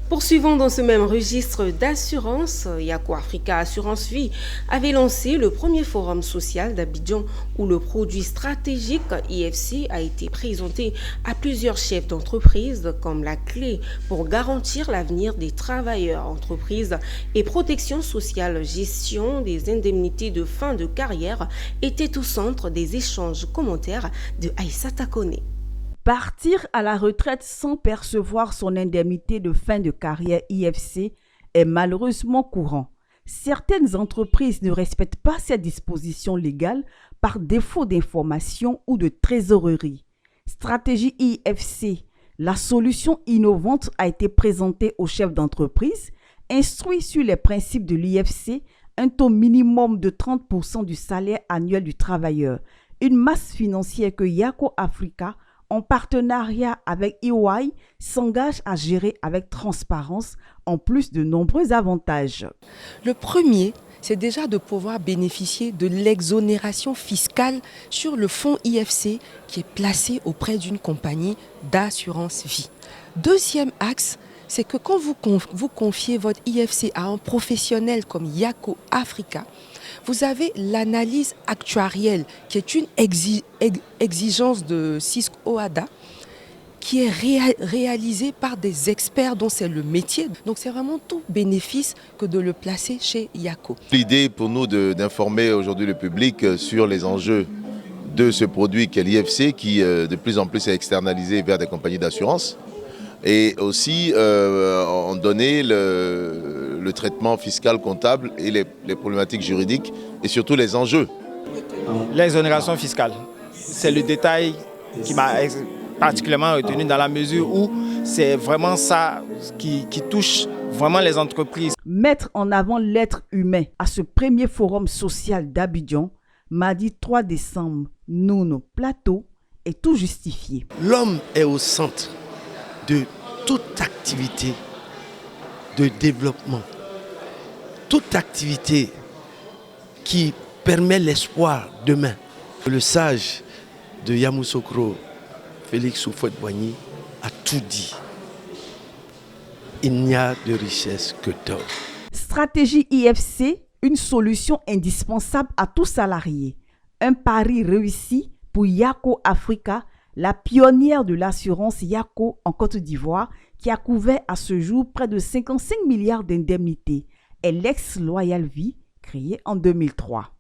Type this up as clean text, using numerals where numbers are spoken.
Poursuivons dans ce même registre d'assurance, Yako Africa Assurance Vie avait lancé le premier forum social d'Abidjan où le produit stratégique IFC a été présenté à plusieurs chefs d'entreprise comme la clé pour garantir l'avenir des travailleurs entreprises et protection sociale, gestion des indemnités de fin de carrière était au centre des échanges commentaires de Aïssata Koné. Partir à la retraite sans percevoir son indemnité de fin de carrière IFC est malheureusement courant. Certaines entreprises ne respectent pas ces dispositions légales par défaut d'information ou de trésorerie. Stratégie IFC, la solution innovante a été présentée aux chefs d'entreprise, instruits sur les principes de l'IFC, un taux minimum de 30% du salaire annuel du travailleur, une masse financière que Yako Africa en partenariat avec EY, s'engage à gérer avec transparence, en plus de nombreux avantages. Le premier, c'est déjà de pouvoir bénéficier de l'exonération fiscale sur le fonds IFC qui est placé auprès d'une compagnie d'assurance vie. Deuxième axe, c'est que quand vous confiez votre IFC à un professionnel comme Yako Africa, vous avez l'analyse actuarielle qui est une exigence de Cisco OADA qui est réalisée par des experts dont c'est le métier. Donc c'est vraiment tout bénéfice que de le placer chez Yako. L'idée pour nous d'informer aujourd'hui le public sur les enjeux de ce produit qu'est l'IFC qui de plus en plus est externalisé vers des compagnies d'assurance et aussi en donner le traitement fiscal, comptable et les problématiques juridiques et surtout les enjeux. L'exonération fiscale, c'est le détail qui m'a particulièrement retenu dans la mesure où c'est vraiment ça qui touche vraiment les entreprises. Mettre en avant l'être humain à ce premier forum social d'Abidjan, mardi 3 décembre, Nono Plateau, est tout justifié. L'homme est au centre de toute activité de développement, toute activité qui permet l'espoir demain. Le sage de Yamoussoukro, Félix Houphouët-Boigny, a tout dit. Il n'y a de richesse que d'or. Stratégie IFC, une solution indispensable à tout salarié. Un pari réussi pour Yako Africa, la pionnière de l'assurance Yako en Côte d'Ivoire, qui a couvert à ce jour près de 55 milliards d'indemnités, est l'ex-Loyal Vie, créée en 2003.